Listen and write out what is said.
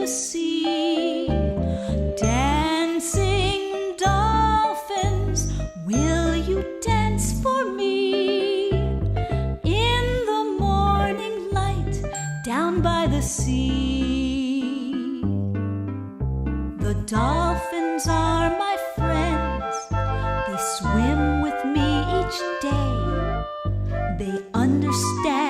sea. Dancing dolphins, will you dance for me? In the morning light, down by the sea. The dolphins are my friends, they swim with me each day. They understand